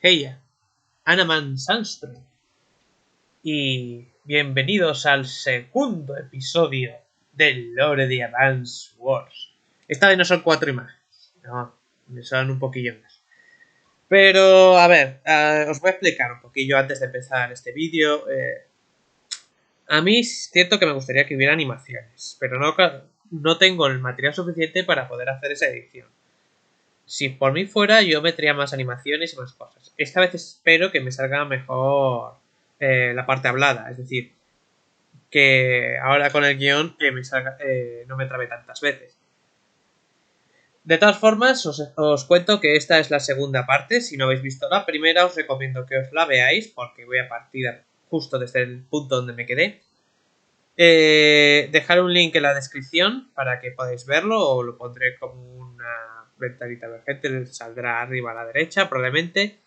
Heya, Anaman Sandstrom. Y bienvenidos al segundo episodio del lore de Advance Wars. Esta vez no son 4 imágenes, no, son un poquillo más. Pero, a ver, os voy a explicar un poquillo antes de empezar este vídeo. A mí es cierto que me gustaría que hubiera animaciones, pero no tengo el material suficiente para poder hacer esa edición. Si por mí fuera, yo metería más animaciones y más cosas. Esta vez espero que me salga mejor la parte hablada. Es decir, que ahora con el guión me salga, no me trabe tantas veces. De todas formas, os cuento que esta es la segunda parte. Si no habéis visto la primera, os recomiendo que os la veáis, porque voy a partir justo desde el punto donde me quedé. Dejar un link en la descripción para que podáis verlo, o lo pondré como una ventanita emergente, saldrá arriba a la derecha probablemente,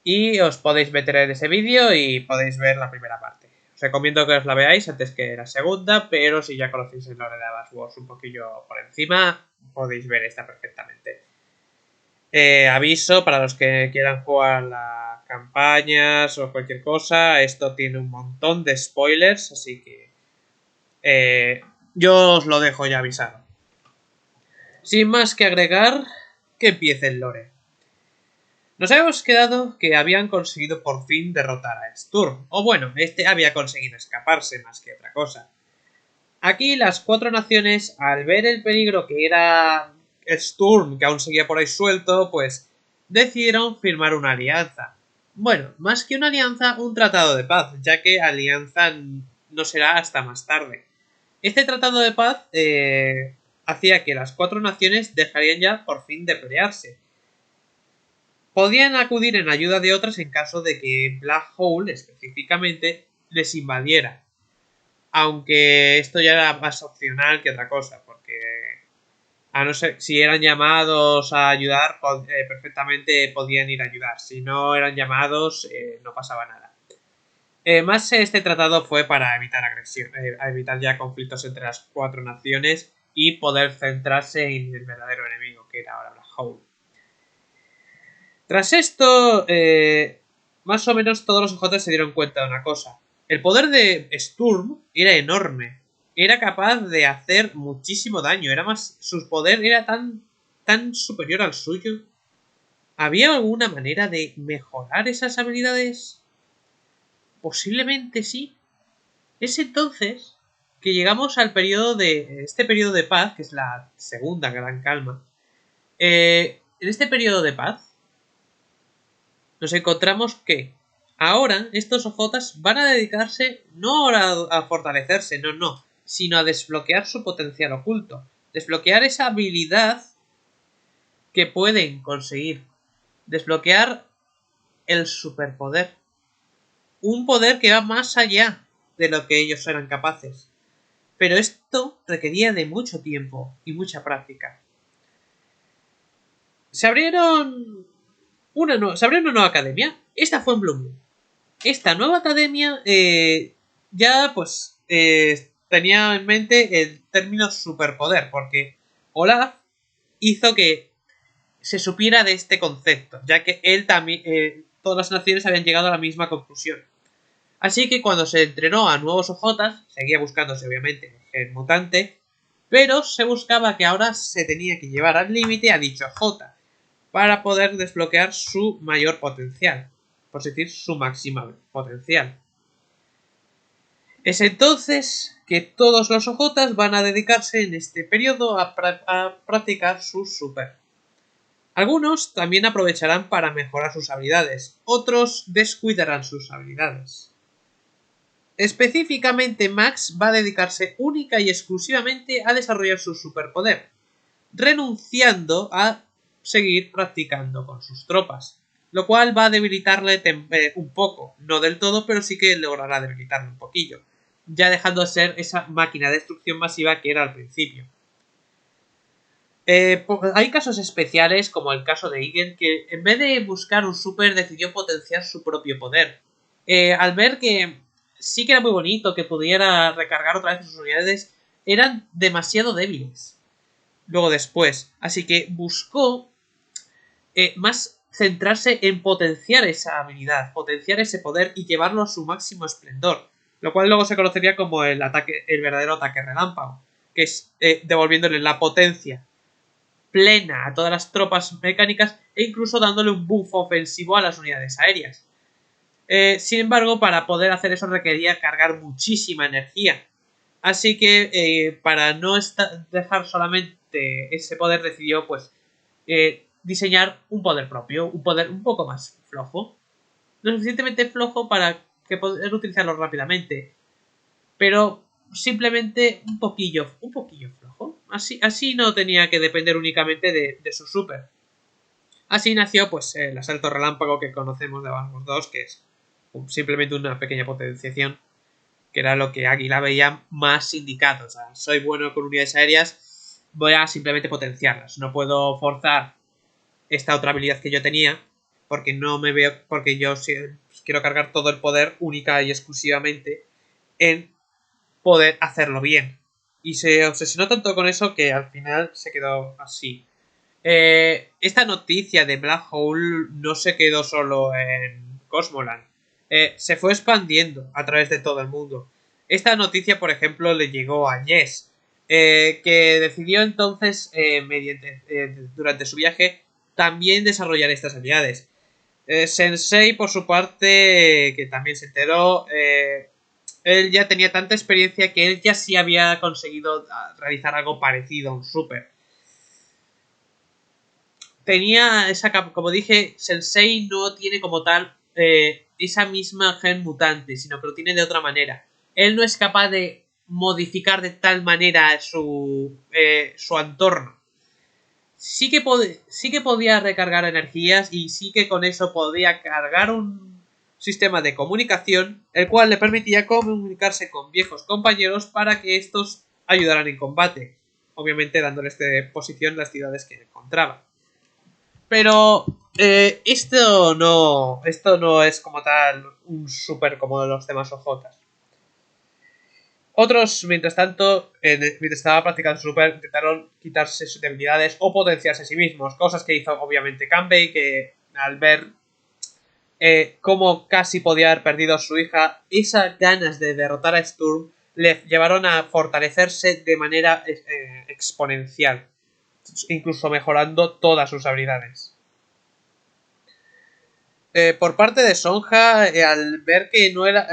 y os podéis meter en ese vídeo y podéis ver la primera parte. Os recomiendo que os la veáis antes que la segunda, pero si ya conocéis el lore de Advance Wars un poquillo por encima, podéis ver esta perfectamente. Aviso para los que quieran jugar las campañas o cualquier cosa, esto tiene un montón de spoilers, así que yo os lo dejo ya avisado. Sin más que agregar, que empiece el lore. Nos habíamos quedado que habían conseguido por fin derrotar a Sturm, o bueno, este había conseguido escaparse más que otra cosa. Aquí las 4 naciones, al ver el peligro que era Sturm, que aún seguía por ahí suelto, pues decidieron firmar una alianza. Bueno, más que una alianza, un tratado de paz, ya que alianza no será hasta más tarde. Este tratado de paz hacía que las 4 naciones dejarían ya por fin de pelearse. Podían acudir en ayuda de otras en caso de que Black Hole específicamente les invadiera. Aunque esto ya era más opcional que otra cosa, porque a no ser si eran llamados a ayudar, perfectamente podían ir a ayudar. Si no eran llamados, no pasaba nada. Más este tratado fue para evitar agresión, evitar ya conflictos entre las 4 naciones y poder centrarse en el verdadero enemigo, que era ahora Black Hole. Tras esto, más o menos todos los OJ se dieron cuenta de una cosa. El poder de Sturm era enorme. Era capaz de hacer muchísimo daño. Su poder era tan superior al suyo. ¿Había alguna manera de mejorar esas habilidades? Posiblemente sí. Es entonces que llegamos al periodo de paz, que es la segunda gran calma. En este periodo de paz nos encontramos que ahora estos OJs van a dedicarse no a fortalecerse, no, sino a desbloquear su potencial oculto. Desbloquear esa habilidad que pueden conseguir. Desbloquear el superpoder. Un poder que va más allá de lo que ellos eran capaces. Pero esto requería de mucho tiempo y mucha práctica. Se abrieron una nueva academia. Esta fue en Bloom. Esta nueva academia ya pues tenía en mente el término superpoder, porque Olaf hizo que se supiera de este concepto, ya que él también, todas las naciones habían llegado a la misma conclusión. Así que cuando se entrenó a nuevos OJs, seguía buscándose obviamente el mutante, pero se buscaba que ahora se tenía que llevar al límite a dicho OJ para poder desbloquear su mayor potencial, por decir su máximo potencial. Es entonces que todos los OJs van a dedicarse en este periodo a practicar su super. Algunos también aprovecharán para mejorar sus habilidades, otros descuidarán sus habilidades. Específicamente Max va a dedicarse única y exclusivamente a desarrollar su superpoder, renunciando a seguir practicando con sus tropas, lo cual va a debilitarle un poco, no del todo, pero sí que logrará debilitarle un poquillo, ya dejando de ser esa máquina de destrucción masiva que era al principio. Hay casos especiales, como el caso de Igen, que en vez de buscar un super decidió potenciar su propio poder. Al ver que sí que era muy bonito que pudiera recargar otra vez sus unidades, eran demasiado débiles luego después. Así que buscó más centrarse en potenciar esa habilidad, potenciar ese poder y llevarlo a su máximo esplendor, lo cual luego se conocería como el verdadero ataque relámpago, que es devolviéndole la potencia plena a todas las tropas mecánicas e incluso dándole un buff ofensivo a las unidades aéreas. Sin embargo, para poder hacer eso requería cargar muchísima energía. Así que para no dejar solamente ese poder, decidió pues diseñar un poder propio, un poder un poco más flojo. Lo suficientemente flojo para que poder utilizarlo rápidamente, pero simplemente un poquillo flojo. Así no tenía que depender únicamente de su super. Así nació pues el asalto relámpago que conocemos de Warcraft 2, que es simplemente una pequeña potenciación, que era lo que Águila veía más indicado. O sea, soy bueno con unidades aéreas, voy a simplemente potenciarlas. No puedo forzar esta otra habilidad que yo tenía, porque no me veo, porque yo quiero cargar todo el poder única y exclusivamente en poder hacerlo bien. Y se obsesionó tanto con eso que al final se quedó así. Esta noticia de Black Hole no se quedó solo en Cosmoland. Se fue expandiendo a través de todo el mundo. Esta noticia, por ejemplo, le llegó a Jess, que decidió entonces, durante su viaje, también desarrollar estas habilidades. Sensei, por su parte, que también se enteró, él ya tenía tanta experiencia que él ya sí había conseguido realizar algo parecido a un super. Tenía esa, como dije, Sensei no tiene como tal esa misma gen mutante, sino que lo tiene de otra manera. Él no es capaz de modificar de tal manera su entorno. Sí que podía recargar energías y sí que con eso podía cargar un sistema de comunicación, el cual le permitía comunicarse con viejos compañeros para que estos ayudaran en combate, obviamente dándoles de posición las ciudades que encontraba. Pero esto no es como tal un super como los demás OJs. Otros, mientras tanto, mientras estaba practicando su super, intentaron quitarse sus debilidades o potenciarse a sí mismos. Cosas que hizo obviamente Kanbei, que al ver cómo casi podía haber perdido a su hija, esas ganas de derrotar a Sturm le llevaron a fortalecerse de manera exponencial, incluso mejorando todas sus habilidades. Por parte de Sonja, al ver que no era.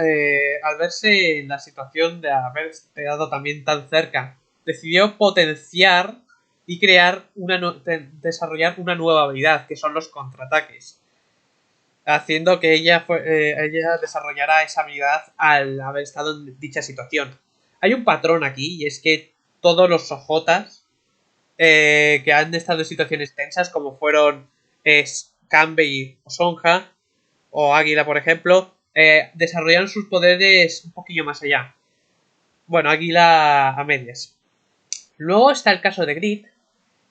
Al verse en la situación de haber quedado también tan cerca, decidió potenciar y desarrollar una nueva habilidad, que son los contraataques. Haciendo que ella desarrollara esa habilidad al haber estado en dicha situación. Hay un patrón aquí, y es que todos los OJs que han estado en situaciones tensas, como fueron Kanbei o Sonja, o Águila, por ejemplo, desarrollaron sus poderes un poquillo más allá. Bueno, Águila a medias. Luego está el caso de Grid,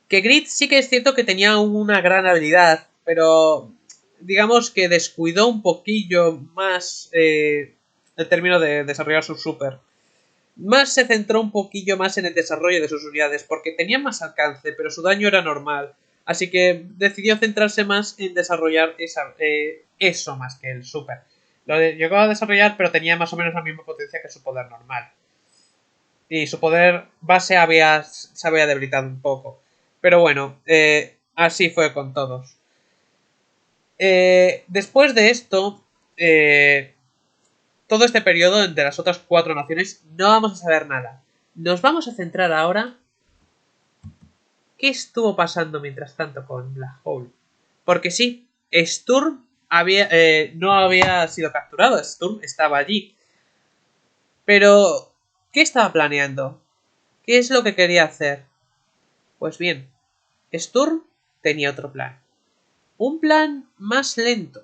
que Grid sí que es cierto que tenía una gran habilidad, pero digamos que descuidó un poquillo más el término de desarrollar su super. Más se centró un poquillo más en el desarrollo de sus unidades, porque tenía más alcance, pero su daño era normal. Así que decidió centrarse más en desarrollar eso más que el super. Llegó a desarrollar, pero tenía más o menos la misma potencia que su poder normal. Y su poder base se había debilitado un poco. Pero bueno, así fue con todos. Después de esto, todo este periodo de las otras 4 naciones no vamos a saber nada. Nos vamos a centrar ahora qué estuvo pasando mientras tanto con Black Hole. Porque sí, Sturm no había sido capturado, Sturm estaba allí. Pero, ¿qué estaba planeando? ¿Qué es lo que quería hacer? Pues bien, Sturm tenía otro plan. Un plan más lento,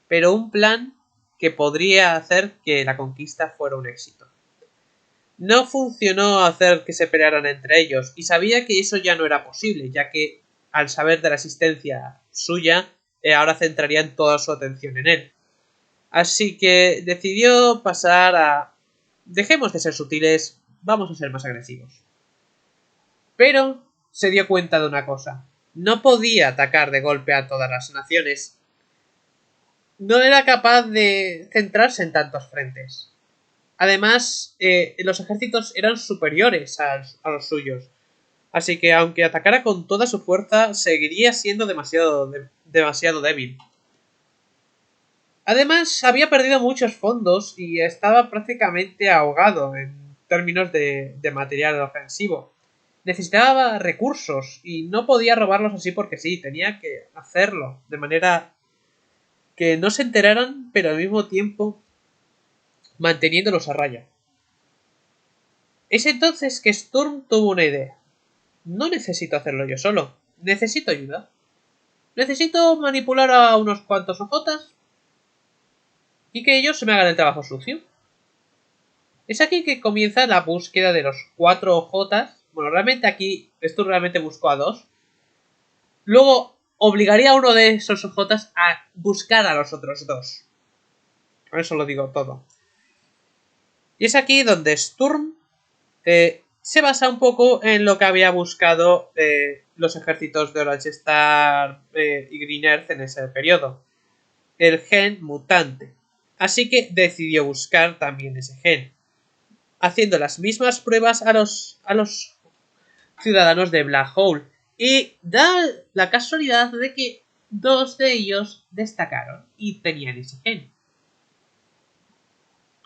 pero un plan que podría hacer que la conquista fuera un éxito. No funcionó hacer que se pelearan entre ellos, y sabía que eso ya no era posible, ya que al saber de la existencia suya, ahora centrarían toda su atención en él. Así que decidió pasar a... Dejemos de ser sutiles, vamos a ser más agresivos. Pero se dio cuenta de una cosa. no podía atacar de golpe a todas las naciones. No era capaz de centrarse en tantos frentes. Además, los ejércitos eran superiores a los suyos. Así que aunque atacara con toda su fuerza, seguiría siendo demasiado débil. Además, había perdido muchos fondos y estaba prácticamente ahogado en términos de material ofensivo. Necesitaba recursos y no podía robarlos así porque sí, tenía que hacerlo de manera que no se enteraran, pero al mismo tiempo manteniéndolos a raya. Es entonces que Sturm tuvo una idea. No necesito hacerlo yo solo, necesito ayuda. Necesito manipular a unos cuantos ojotas y que ellos se me hagan el trabajo sucio. Es aquí que comienza la búsqueda de los 4 ojotas. Bueno, realmente aquí Sturm realmente buscó a 2. Luego obligaría a uno de esos ojotas a buscar a los otros 2. Con eso lo digo todo. Y es aquí donde Sturm se basa un poco en lo que había buscado los ejércitos de Orange Star y Green Earth en ese periodo. El gen mutante. Así que decidió buscar también ese gen, haciendo las mismas pruebas a los ciudadanos de Black Hole. Y da la casualidad de que 2 de ellos destacaron y tenían ese gen.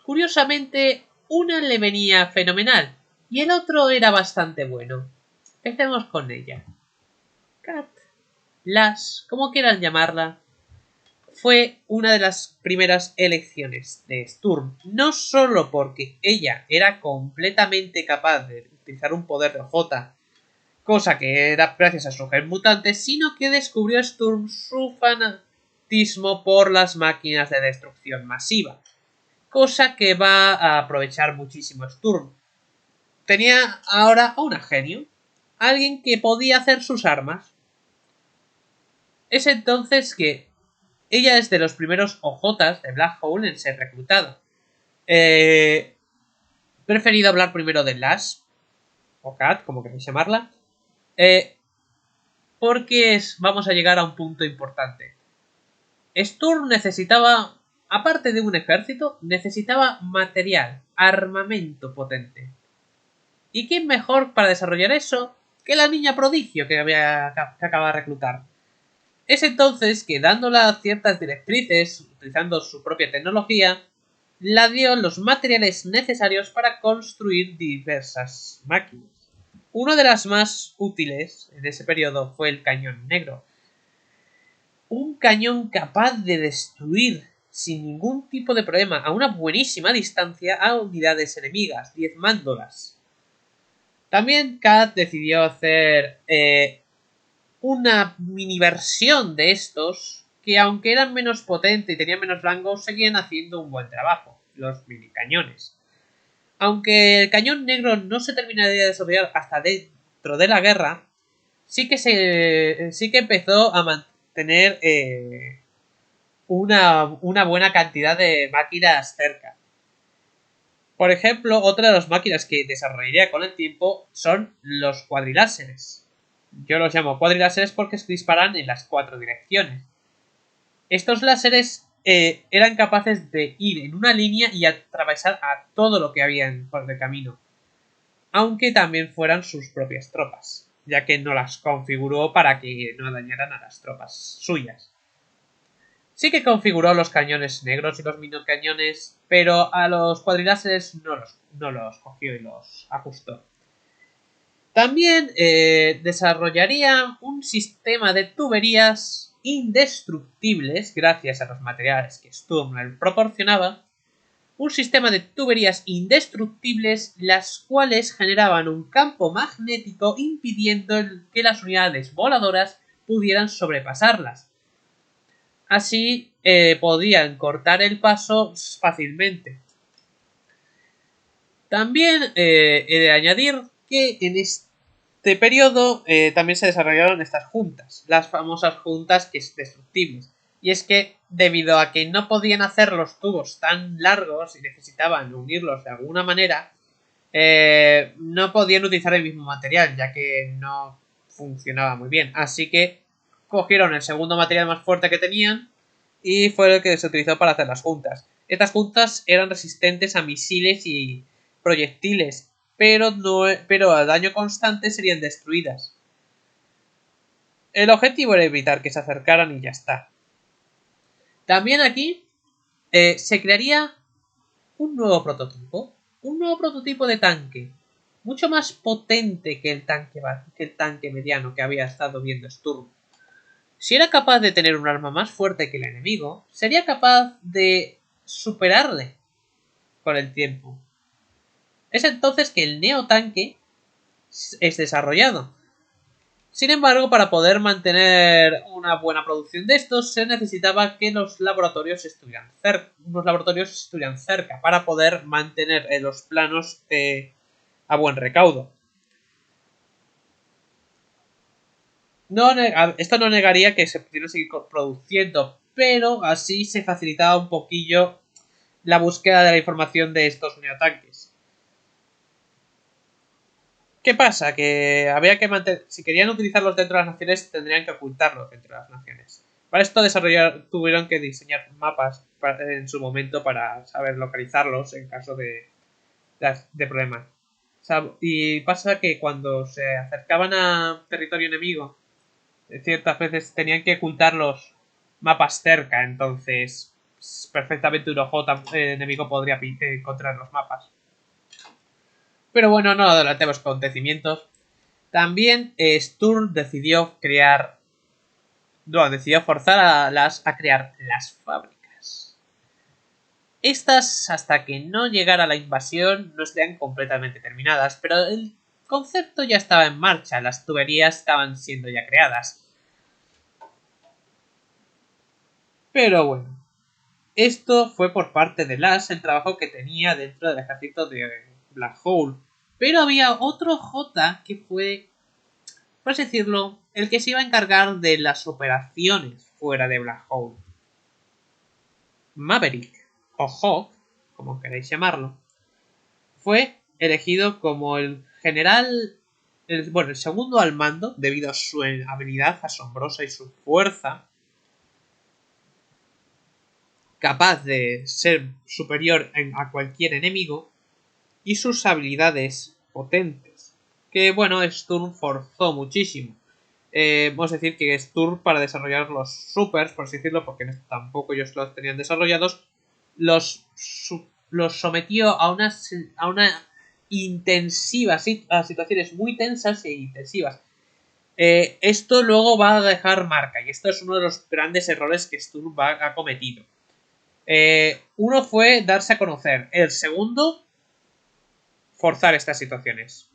Curiosamente, una le venía fenomenal y el otro era bastante bueno. Empecemos con ella. Kat, Lash, como quieran llamarla, fue una de las primeras elecciones de Sturm, no solo porque ella era completamente capaz de utilizar un poder de J, cosa que era gracias a su gen mutante, sino que descubrió Sturm su fanatismo por las máquinas de destrucción masiva, cosa que va a aprovechar muchísimo Sturm. Tenía ahora a una genio, alguien que podía hacer sus armas. Es entonces que ella es de los primeros OJs de Black Hole en ser reclutada. He preferido hablar primero de Lash, o Kat, como queréis llamarla, porque vamos a llegar a un punto importante. Sturm necesitaba, aparte de un ejército, necesitaba material, armamento potente. ¿Y quién mejor para desarrollar eso que la niña prodigio que acaba de reclutar? Es entonces que, dándola ciertas directrices, utilizando su propia tecnología, la dio los materiales necesarios para construir diversas máquinas. Una de las más útiles en ese periodo fue el cañón negro. Un cañón capaz de destruir sin ningún tipo de problema a una buenísima distancia a unidades enemigas, diezmándolas. También Kat decidió hacer una mini versión de estos que, aunque eran menos potentes y tenían menos rango, seguían haciendo un buen trabajo, los mini cañones. Aunque el cañón negro no se terminaría de desarrollar hasta dentro de la guerra, sí que empezó a mantener una buena cantidad de máquinas cerca. Por ejemplo, otra de las máquinas que desarrollaría con el tiempo son los cuadriláseres. Yo los llamo cuadriláseres porque se disparan en las 4 direcciones. Estos láseres eran capaces de ir en una línea y atravesar a todo lo que había por el camino, aunque también fueran sus propias tropas, ya que no las configuró para que no dañaran a las tropas suyas. Sí que configuró los cañones negros y los minocañones, pero a los cuadriláseres no los cogió y los ajustó. También desarrollaría un sistema de tuberías indestructibles, gracias a los materiales que Sturm le proporcionaba. Un sistema de tuberías indestructibles, las cuales generaban un campo magnético impidiendo que las unidades voladoras pudieran sobrepasarlas. Así podían cortar el paso fácilmente. También he de añadir que en este periodo también se desarrollaron estas juntas, las famosas juntas que es destructibles. Y es que, debido a que no podían hacer los tubos tan largos y necesitaban unirlos de alguna manera, no podían utilizar el mismo material, ya que no funcionaba muy bien. Así que cogieron el segundo material más fuerte que tenían y fue el que se utilizó para hacer las juntas. Estas juntas eran resistentes a misiles y proyectiles, pero a daño constante serían destruidas. El objetivo era evitar que se acercaran y ya está. También aquí se crearía un nuevo prototipo de tanque, mucho más potente que el tanque mediano que había estado viendo Sturm. Si era capaz de tener un arma más fuerte que el enemigo, sería capaz de superarle con el tiempo. Es entonces que el neotanque es desarrollado. Sin embargo, para poder mantener una buena producción de estos, se necesitaba que los laboratorios estuvieran cerca para poder mantener los planos a buen recaudo. Esto no negaría que se pudiera seguir produciendo, pero así se facilitaba un poquillo la búsqueda de la información de estos neotanques. ¿Qué pasa? Que había que mantener. Si querían utilizarlos dentro de las naciones, tendrían que ocultarlos dentro de las naciones. Para esto tuvieron que diseñar mapas en su momento para saber localizarlos en caso de problemas. Y pasa que cuando se acercaban a territorio enemigo, ciertas veces tenían que ocultar los mapas cerca, entonces perfectamente un OJ enemigo podría encontrar los mapas. Pero bueno, no adelantemos acontecimientos. También Sturm decidió forzar a crear las fábricas. Estas, hasta que no llegara la invasión, no estarían completamente terminadas, pero el concepto ya estaba en marcha, las tuberías estaban siendo ya creadas. Pero bueno, esto fue por parte de Lash el trabajo que tenía dentro del ejército de Black Hole. Pero había otro J que fue, por así decirlo, el que se iba a encargar de las operaciones fuera de Black Hole. Maverick, o Hawk, como queréis llamarlo, fue elegido como el general, el segundo al mando, debido a su habilidad asombrosa y su fuerza, capaz de ser superior a cualquier enemigo, y sus habilidades potentes, que bueno, Sturm forzó muchísimo. Vamos a decir que Sturm, para desarrollar los supers, por así decirlo, porque tampoco ellos los tenían desarrollados, los sometió a una a situaciones muy tensas e intensivas. Esto luego va a dejar marca, y esto es uno de los grandes errores que Sturm ha cometido. Uno fue darse a conocer, el segundo, forzar estas situaciones.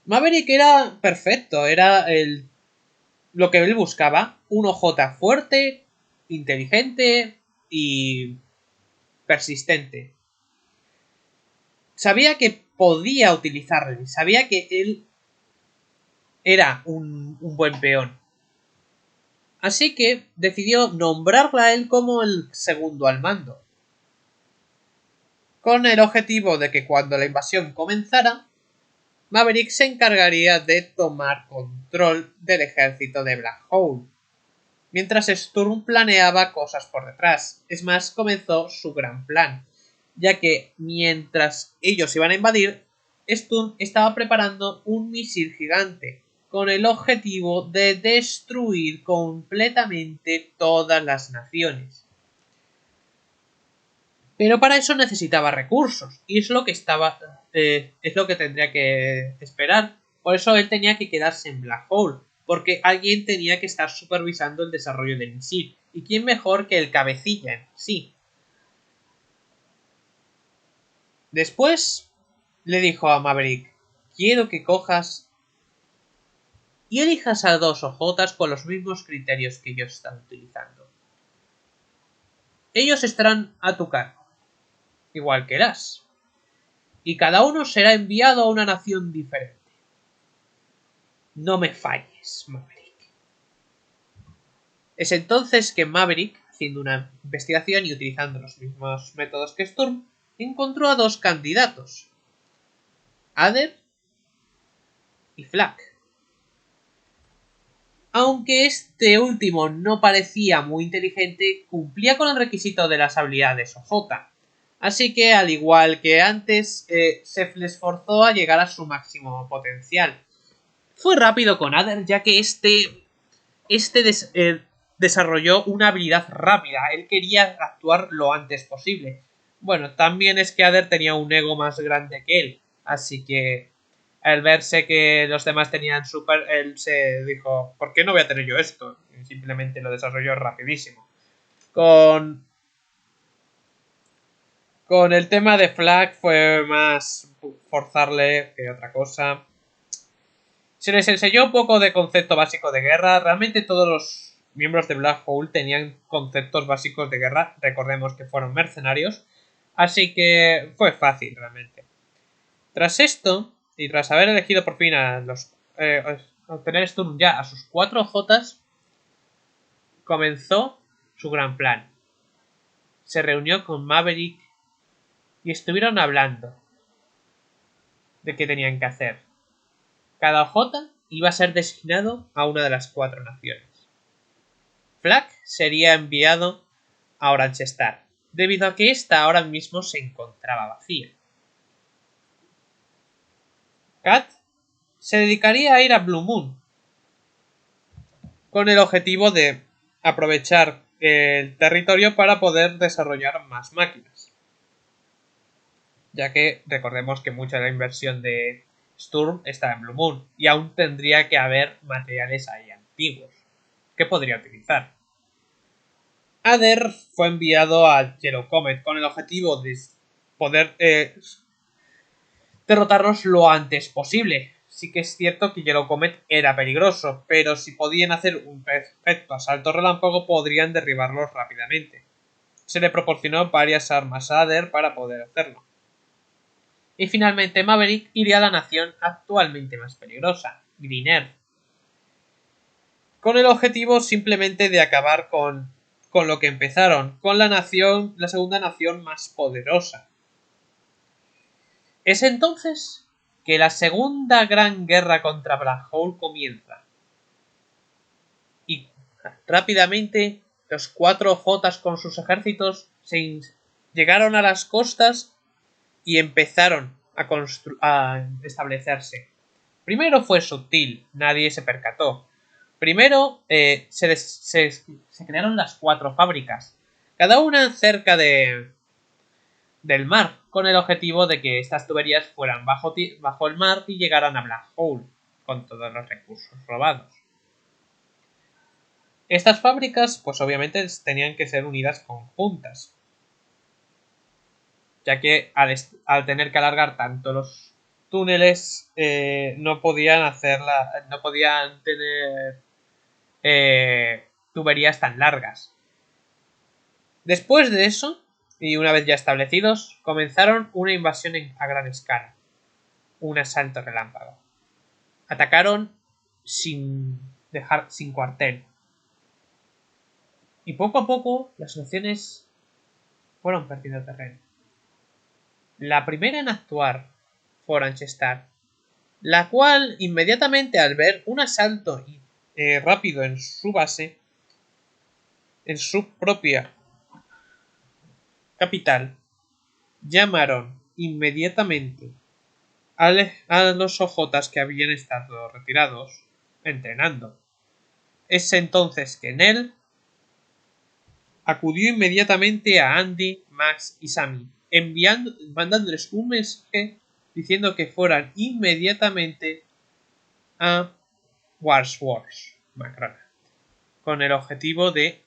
Maverick era perfecto, era lo que él buscaba, un OJ fuerte, inteligente y persistente. Sabía que podía utilizarle, sabía que él era un buen peón. Así que decidió nombrarla a él como el segundo al mando, con el objetivo de que cuando la invasión comenzara, Maverick se encargaría de tomar control del ejército de Black Hole, mientras Sturm planeaba cosas por detrás. Es más, comenzó su gran plan, ya que mientras ellos iban a invadir, Sturm estaba preparando un misil gigante, con el objetivo de destruir completamente todas las naciones. Pero para eso necesitaba recursos, y es lo que tendría que esperar. Por eso él tenía que quedarse en Black Hole, porque alguien tenía que estar supervisando el desarrollo del misil. ¿Y quién mejor que el cabecilla en sí? Después le dijo a Maverick: quiero que cojas y elijas a dos OJs con los mismos criterios que ellos están utilizando. Ellos estarán a tu cargo, igual que Lash, y cada uno será enviado a una nación diferente. No me falles, Maverick. Es entonces que Maverick, haciendo una investigación y utilizando los mismos métodos que Sturm, encontró a dos candidatos, Adder y Flak. Aunque este último no parecía muy inteligente, cumplía con el requisito de las habilidades OJ. Así que, al igual que antes, se le esforzó a llegar a su máximo potencial. Fue rápido con Adder, ya que desarrolló una habilidad rápida. Él quería actuar lo antes posible. Bueno, también es que Adder tenía un ego más grande que él. Así que al verse que los demás tenían super, él se dijo, ¿por qué no voy a tener yo esto? Y simplemente lo desarrolló rapidísimo. Con el tema de Flag fue más forzarle que otra cosa. Se les enseñó un poco de concepto básico de guerra. Realmente todos los miembros de Black Hole tenían conceptos básicos de guerra. Recordemos que fueron mercenarios. Así que fue fácil realmente. Tras esto, y tras haber elegido por fin a los obtener stun ya a sus 4 Jotas, comenzó su gran plan. Se reunió con Maverick y estuvieron hablando de qué tenían que hacer. Cada J iba a ser designado a una de las 4 naciones. Flag sería enviado a Orange Star, debido a que ésta ahora mismo se encontraba vacía. Kat se dedicaría a ir a Blue Moon, con el objetivo de aprovechar el territorio para poder desarrollar más máquinas. Ya que recordemos que mucha de la inversión de Sturm está en Blue Moon y aún tendría que haber materiales ahí antiguos que podría utilizar. Adder fue enviado a Yellow Comet con el objetivo de poder derrotarlos lo antes posible. Sí que es cierto que Yellow Comet era peligroso, pero si podían hacer un perfecto asalto relámpago podrían derribarlos rápidamente. Se le proporcionó varias armas a Adder para poder hacerlo. Y finalmente Maverick iría a la nación actualmente más peligrosa, Green Earth, con el objetivo simplemente de acabar con lo que empezaron, con la segunda nación más poderosa. Es entonces que la segunda gran guerra contra Black Hole comienza. Y rápidamente los 4 Jotas con sus ejércitos llegaron a las costas y empezaron a establecerse. Primero fue sutil, nadie se percató. Primero se crearon las 4 fábricas, cada una cerca del mar, con el objetivo de que estas tuberías fueran bajo el mar y llegaran a Black Hole, con todos los recursos robados. Estas fábricas, pues obviamente tenían que ser unidas conjuntas, ya que al tener que alargar tanto los túneles no podían tener tuberías tan largas. Después de eso, y una vez ya establecidos, comenzaron una invasión a gran escala, un asalto relámpago. Atacaron sin cuartel. Y poco a poco las naciones fueron perdiendo terreno. La primera en actuar fue Orange Star, la cual inmediatamente al ver un asalto rápido en su base, en su propia capital, llamaron inmediatamente a los ojotas que habían estado retirados entrenando. Es entonces que Nell acudió inmediatamente a Andy, Max y Sammy, mandándoles un mensaje diciendo que fueran inmediatamente a Warsworth, Macrana, con el objetivo de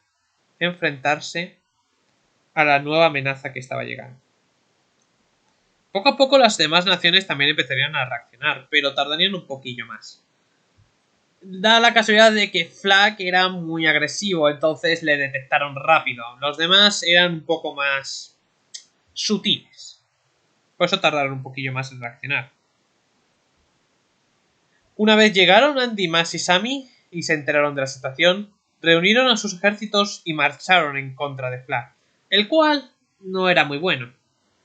enfrentarse a la nueva amenaza que estaba llegando. Poco a poco las demás naciones también empezarían a reaccionar, pero tardarían un poquillo más. Da la casualidad de que Flag era muy agresivo, entonces le detectaron rápido. Los demás eran un poco más sutiles. Por eso tardaron un poquillo más en reaccionar. Una vez llegaron Andy, Max y Sammy y se enteraron de la situación, reunieron a sus ejércitos y marcharon en contra de Flag, el cual no era muy bueno,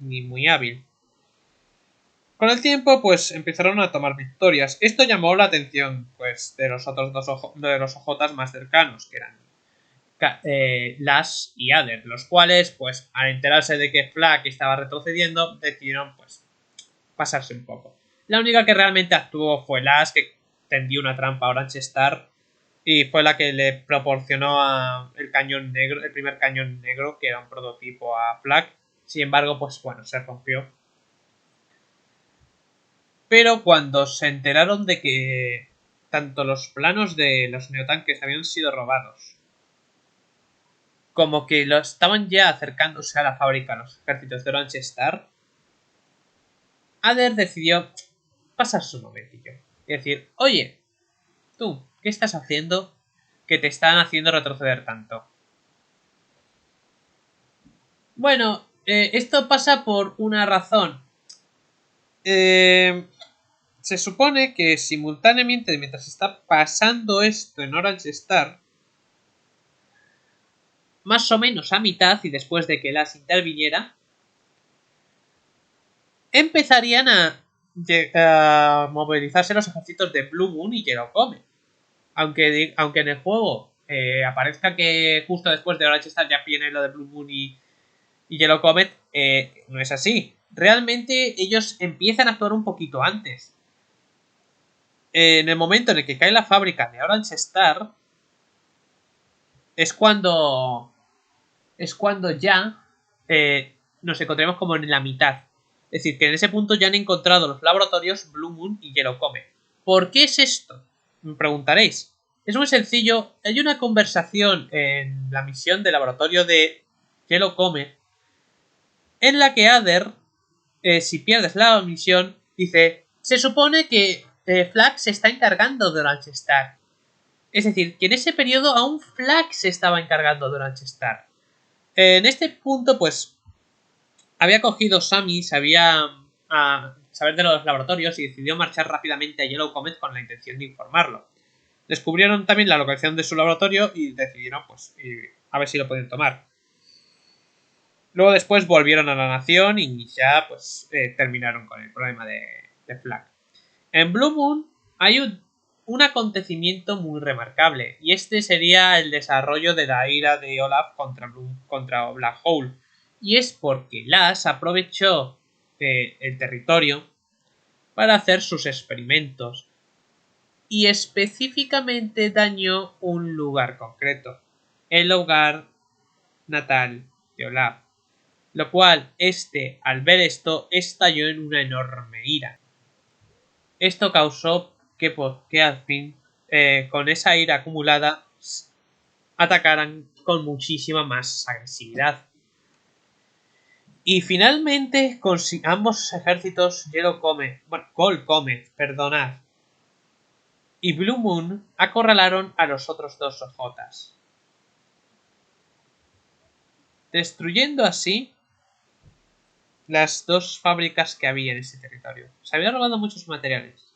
ni muy hábil. Con el tiempo, pues empezaron a tomar victorias. Esto llamó la atención, pues, de los otros de los OJs más cercanos, que eran Lash y Adder, los cuales, pues, al enterarse de que Flag estaba retrocediendo, decidieron, pues, pasarse un poco. La única que realmente actuó fue Lash, que tendió una trampa a Orange Star y fue la que le proporcionó el cañón negro, el primer cañón negro, que era un prototipo a Flag. Sin embargo, pues bueno, se rompió. Pero cuando se enteraron de que tanto los planos de los neotanques habían sido robados, como que lo estaban ya acercándose a la fábrica los ejércitos de Orange Star, Adder decidió pasarse un momentillo y decir: oye, tú, ¿qué estás haciendo que te están haciendo retroceder tanto? Bueno, esto pasa por una razón. Se supone que simultáneamente, mientras está pasando esto en Orange Star, más o menos a mitad y después de que las interviniera, empezarían a movilizarse los ejércitos de Blue Moon y Yellow Comet. Aunque en el juego aparezca que justo después de Orange Star ya viene lo de Blue Moon y Yellow Comet, no es así. Realmente ellos empiezan a actuar un poquito antes. En el momento en el que cae la fábrica de Orange Star, es cuando ya nos encontremos como en la mitad. Es decir, que en ese punto ya han encontrado los laboratorios Blue Moon y Yellow Comet. ¿Por qué es esto? Me preguntaréis. Es muy sencillo. Hay una conversación en la misión de laboratorio de Yellow Comet en la que Adder, si pierdes la misión, dice: se supone que Flag se está encargando de Orange Star. Es decir, que en ese periodo aún Flag se estaba encargando de Orange Star. En este punto, pues, había cogido Sammy, sabía saber de los laboratorios y decidió marchar rápidamente a Yellow Comet con la intención de informarlo. Descubrieron también la localización de su laboratorio y decidieron, pues, a ver si lo podían tomar. Luego después volvieron a la nación y ya, pues, terminaron con el problema de Flag. En Blue Moon hay un acontecimiento muy remarcable, y este sería el desarrollo de la ira de Olaf contra Black Hole. Y es porque Lash aprovechó el territorio para hacer sus experimentos y específicamente dañó un lugar concreto, el hogar natal de Olaf, lo cual al ver esto estalló en una enorme ira. Esto causó que al fin, con esa ira acumulada, atacaran con muchísima más agresividad. Y finalmente ambos ejércitos, Gold Comet, perdonad, y Blue Moon acorralaron a los otros dos OJs, destruyendo así las dos fábricas que había en ese territorio. Se habían robado muchos materiales,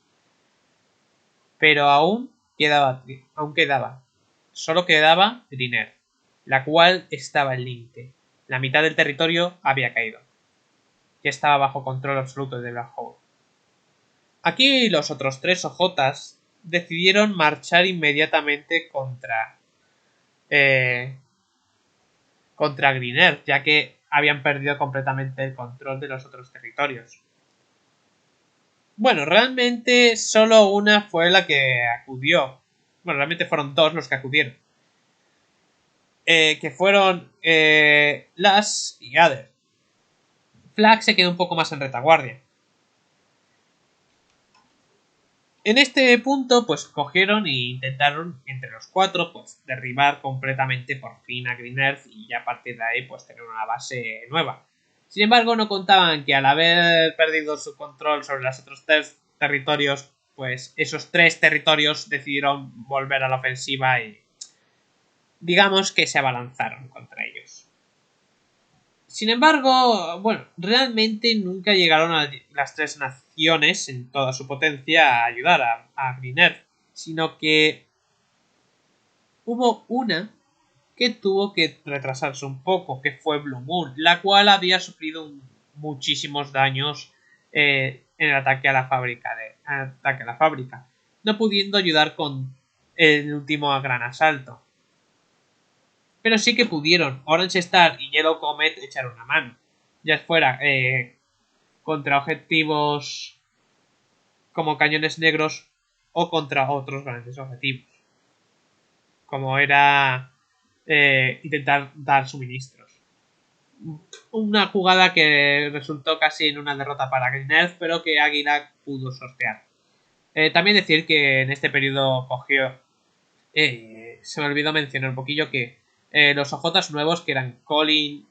pero aún quedaba. Solo quedaba Griner, la cual estaba en límite. La mitad del territorio había caído. Ya estaba bajo control absoluto de Black Hole. Aquí los otros tres OJs decidieron marchar inmediatamente contra Griner, ya que habían perdido completamente el control de los otros territorios. Bueno, realmente solo una fue la que acudió. Bueno, realmente fueron dos los que acudieron. Que fueron Lash y Adder. Flag se quedó un poco más en retaguardia. En este punto, pues cogieron e intentaron entre los cuatro, pues derribar completamente por fin a Green Earth y ya a partir de ahí, pues tener una base nueva. Sin embargo, no contaban que al haber perdido su control sobre los otros tres territorios, pues esos tres territorios decidieron volver a la ofensiva y digamos que se abalanzaron contra ellos. Sin embargo, bueno, realmente nunca llegaron a las tres naciones en toda su potencia a ayudar a Green Earth, sino que hubo una que tuvo que retrasarse un poco, que fue Blue Moon, la cual había sufrido muchísimos daños en el ataque a la fábrica, no pudiendo ayudar con el último gran asalto. Pero sí que pudieron Orange Star y Yellow Comet echar una mano, ya fuera contra objetivos como cañones negros o contra otros grandes objetivos, como era intentar dar suministros. Una jugada que resultó casi en una derrota para Green Earth, pero que Águila pudo sortear. También decir que en este periodo cogió, se me olvidó mencionar un poquillo que los OJs nuevos, que eran Colin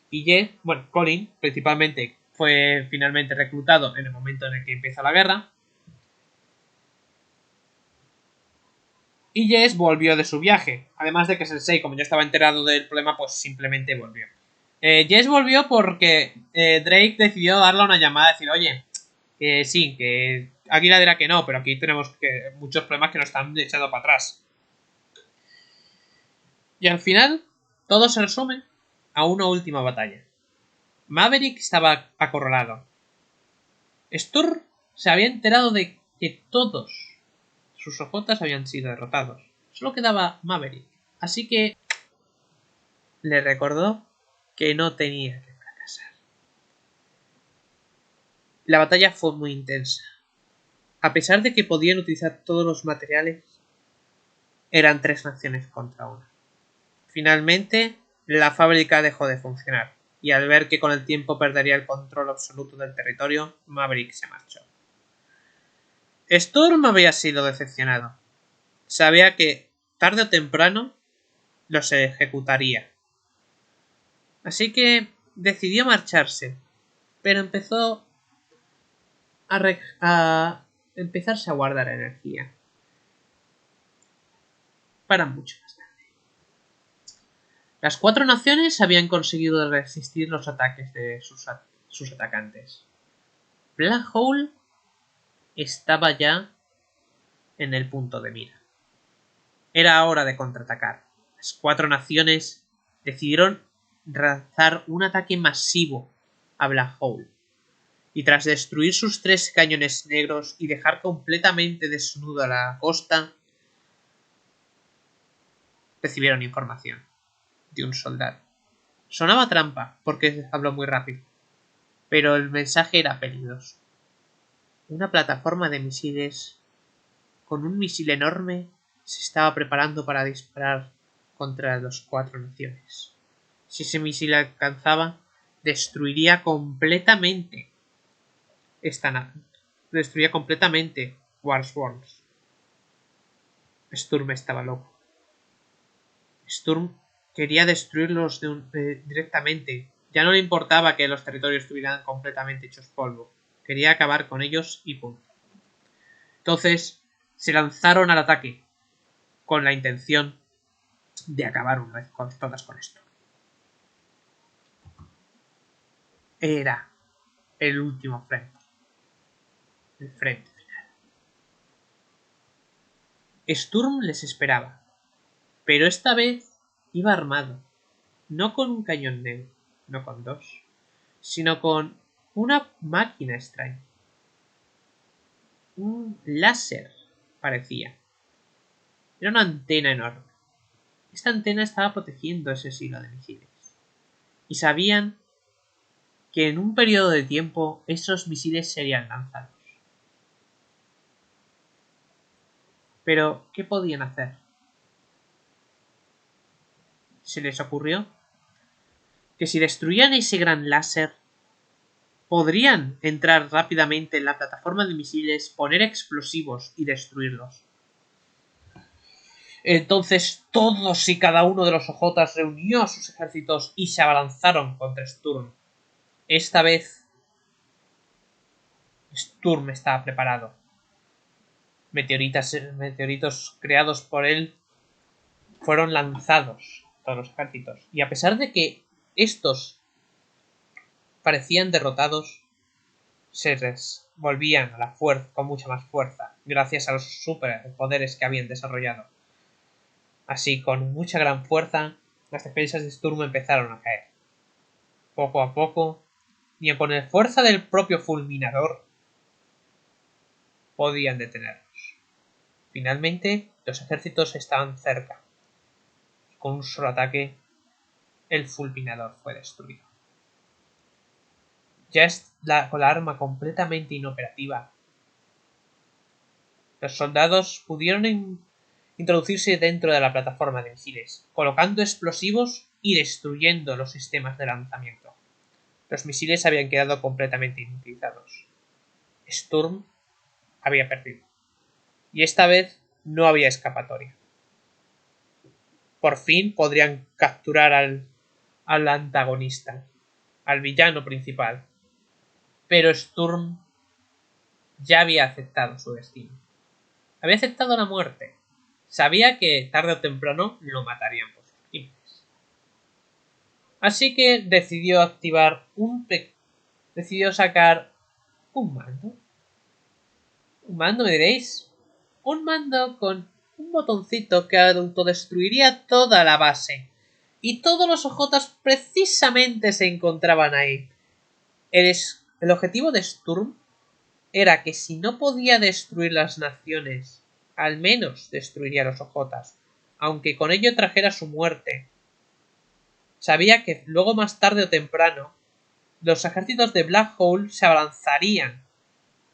y Jess, bueno, Colin principalmente fue finalmente reclutado en el momento en el que empieza la guerra, y Jess volvió de su viaje, además de que Sensei, como ya estaba enterado del problema, pues simplemente volvió. Jess volvió porque Drake decidió darle una llamada y decir, oye, que sí, que Águila dirá que no, pero aquí tenemos muchos problemas que nos están echando para atrás. Y al final, todo se resume a una última batalla. Maverick estaba acorralado. Sturm se había enterado de que todos sus OJs habían sido derrotados. Solo quedaba Maverick. Así que le recordó que no tenía que fracasar. La batalla fue muy intensa. A pesar de que podían utilizar todos los materiales, eran 3 naciones contra una. Finalmente, la fábrica dejó de funcionar, y al ver que con el tiempo perdería el control absoluto del territorio, Maverick se marchó. Sturm había sido decepcionado. Sabía que, tarde o temprano, los ejecutaría. Así que decidió marcharse, pero empezó a empezarse a guardar energía para mucho más tarde. Las 4 naciones habían conseguido resistir los ataques de sus atacantes. Black Hole estaba ya en el punto de mira. Era hora de contraatacar. Las 4 naciones decidieron lanzar un ataque masivo a Black Hole. Y tras destruir sus 3 cañones negros y dejar completamente desnuda la costa, recibieron información de un soldado. Sonaba trampa porque habló muy rápido, pero el mensaje era peligroso. Una plataforma de misiles con un misil enorme se estaba preparando para disparar contra las 4 naciones. Si ese misil alcanzaba, destruiría completamente Warsworms. Sturm estaba loco. Sturm quería destruirlos directamente. Ya no le importaba que los territorios estuvieran completamente hechos polvo. Quería acabar con ellos y punto. Entonces se lanzaron al ataque con la intención de acabar una vez con todas con esto. Era el último frente. El frente final. Sturm les esperaba, pero esta vez iba armado, no con un cañón negro, no con 2, sino con una máquina extraña. Un láser, parecía. Era una antena enorme. Esta antena estaba protegiendo ese silo de misiles. Y sabían que en un periodo de tiempo esos misiles serían lanzados. Pero, ¿qué podían hacer? Se les ocurrió que si destruían ese gran láser, podrían entrar rápidamente en la plataforma de misiles, poner explosivos y destruirlos. Entonces todos y cada uno de los OJs reunió a sus ejércitos y se abalanzaron contra Sturm. Esta vez Sturm estaba preparado. Meteoritos creados por él fueron lanzados a todos los ejércitos. Y a pesar de que estos parecían derrotados, se volvían a la fuerza con mucha más fuerza, gracias a los superpoderes que habían desarrollado. Así, con mucha gran fuerza, las defensas de Sturm empezaron a caer. Poco a poco, ni con la fuerza del propio fulminador podían detenerlos. Finalmente, los ejércitos estaban cerca. Con un solo ataque, el fulminador fue destruido. Ya con la arma completamente inoperativa, los soldados pudieron introducirse dentro de la plataforma de misiles, colocando explosivos y destruyendo los sistemas de lanzamiento. Los misiles habían quedado completamente inutilizados. Sturm había perdido. Y esta vez no había escapatoria. Por fin podrían capturar al antagonista, al villano principal. Pero Sturm ya había aceptado su destino. Había aceptado la muerte. Sabía que tarde o temprano lo matarían por sus crímenes. Así que decidió decidió sacar un mando. ¿Un mando, me diréis? Un mando con un botoncito que autodestruiría toda la base. Y todos los ojotas precisamente se encontraban ahí. El objetivo de Sturm era que si no podía destruir las naciones, al menos destruiría a los ojotas, aunque con ello trajera su muerte. Sabía que luego, más tarde o temprano, los ejércitos de Black Hole se abalanzarían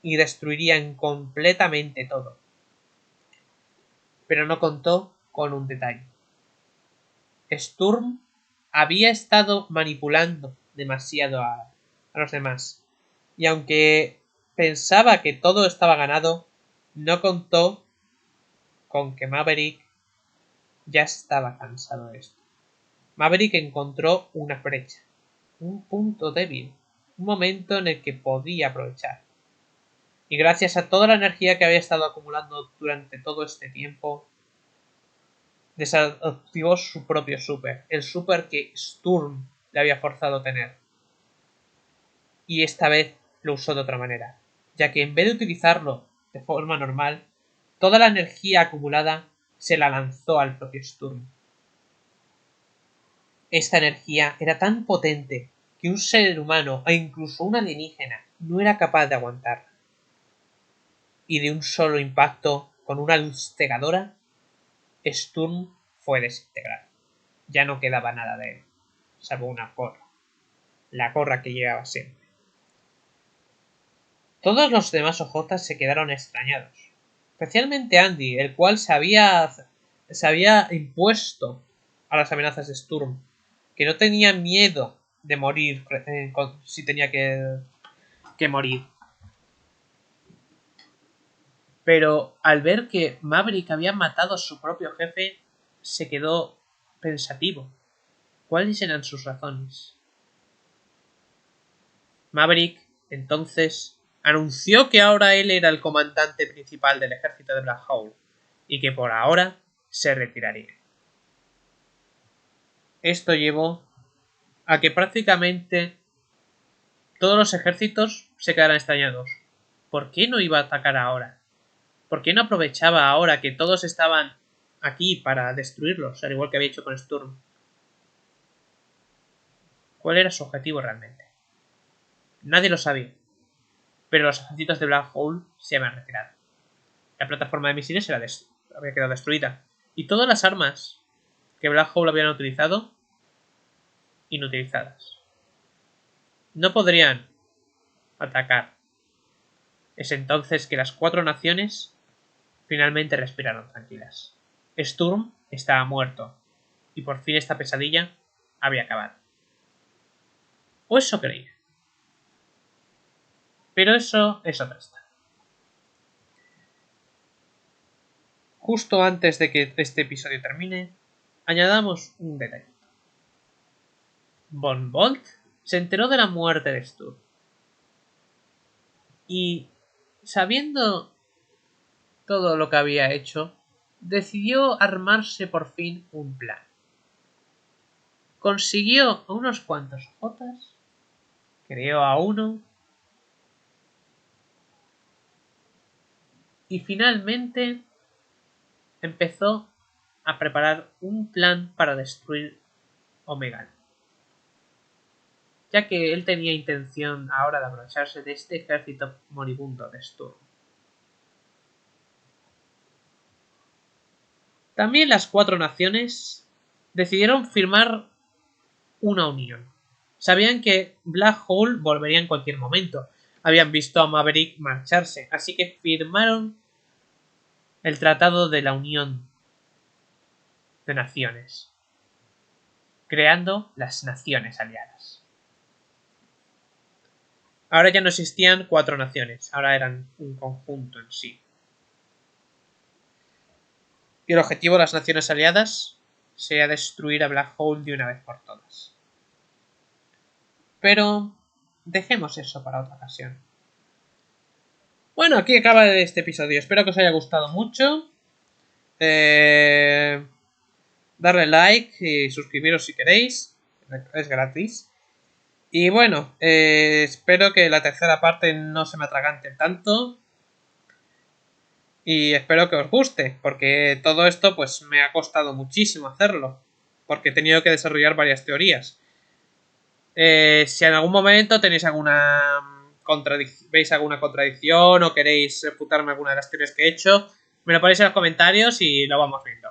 y destruirían completamente todo. Pero no contó con un detalle. Sturm había estado manipulando demasiado a los demás, y aunque pensaba que todo estaba ganado, no contó con que Maverick ya estaba cansado de esto. Maverick encontró una brecha, un punto débil, un momento en el que podía aprovechar. Y gracias a toda la energía que había estado acumulando durante todo este tiempo, desactivó su propio super, el super que Sturm le había forzado a tener. Y esta vez lo usó de otra manera, ya que en vez de utilizarlo de forma normal, toda la energía acumulada se la lanzó al propio Sturm. Esta energía era tan potente que un ser humano o incluso un alienígena no era capaz de aguantarla. Y de un solo impacto con una luz cegadora, Sturm fue desintegrado. Ya no quedaba nada de él, salvo una gorra, la gorra que llevaba siempre. Todos los demás ojotas se quedaron extrañados, especialmente Andy, el cual se había impuesto a las amenazas de Sturm, que no tenía miedo de morir si tenía que morir. Pero al ver que Maverick había matado a su propio jefe, se quedó pensativo. ¿Cuáles eran sus razones? Maverick, entonces, anunció que ahora él era el comandante principal del ejército de Black Hole y que por ahora se retiraría. Esto llevó a que prácticamente todos los ejércitos se quedaran extrañados. ¿Por qué no iba a atacar ahora? ¿Por qué no aprovechaba ahora que todos estaban aquí para destruirlos, al igual que había hecho con Sturm? ¿Cuál era su objetivo realmente? Nadie lo sabía, pero los ejércitos de Black Hole se habían retirado. La plataforma de misiles había quedado destruida, y todas las armas que Black Hole habían utilizado, inutilizadas. No podrían atacar. Es entonces que las 4 naciones finalmente respiraron tranquilas. Sturm estaba muerto, y por fin esta pesadilla había acabado. O eso creía. Pero eso es otra historia. Justo antes de que este episodio termine, añadamos un detalle. Von Bolt se enteró de la muerte de Sturm. Y, sabiendo todo lo que había hecho, decidió armarse por fin un plan. Consiguió a unos cuantos jotas, creó a uno, y finalmente empezó a preparar un plan para destruir Omega, ya que él tenía intención ahora de aprovecharse de este ejército moribundo de Sturm. También las 4 naciones decidieron firmar una unión. Sabían que Black Hole volvería en cualquier momento. Habían visto a Maverick marcharse, así que firmaron el Tratado de la Unión de Naciones, creando las Naciones Aliadas. Ahora ya no existían 4 naciones, ahora eran un conjunto en sí. Y el objetivo de las Naciones Aliadas sería destruir a Black Hole de una vez por todas. Pero dejemos eso para otra ocasión. Bueno, aquí acaba este episodio. Espero que os haya gustado mucho. Darle like y suscribiros si queréis. Es gratis. Y bueno, espero que la tercera parte no se me atragante tanto. Y espero que os guste, porque todo esto pues me ha costado muchísimo hacerlo. Porque he tenido que desarrollar varias teorías. Si en algún momento tenéis veis alguna contradicción o queréis refutarme alguna de las teorías que he hecho, me lo ponéis en los comentarios y lo vamos viendo.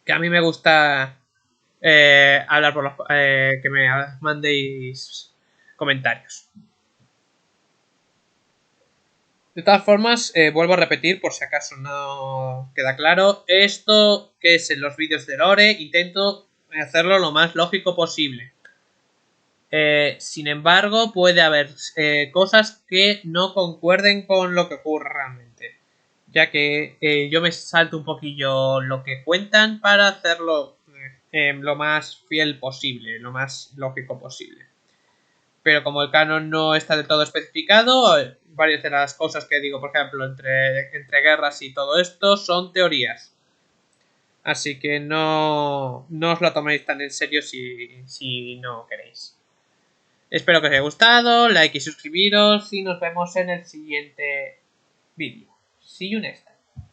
Que a mí me gusta hablar por que me mandéis comentarios. De todas formas, vuelvo a repetir por si acaso no queda claro. Esto que es en los vídeos de Lore, intento hacerlo lo más lógico posible. Sin embargo, puede haber cosas que no concuerden con lo que ocurre realmente. Ya que yo me salto un poquillo lo que cuentan para hacerlo lo más fiel posible, lo más lógico posible. Pero como el canon no está del todo especificado, varias de las cosas que digo, por ejemplo, entre guerras y todo esto, son teorías. Así que no os lo toméis tan en serio si no queréis. Espero que os haya gustado, like y suscribiros y nos vemos en el siguiente vídeo. See you next time.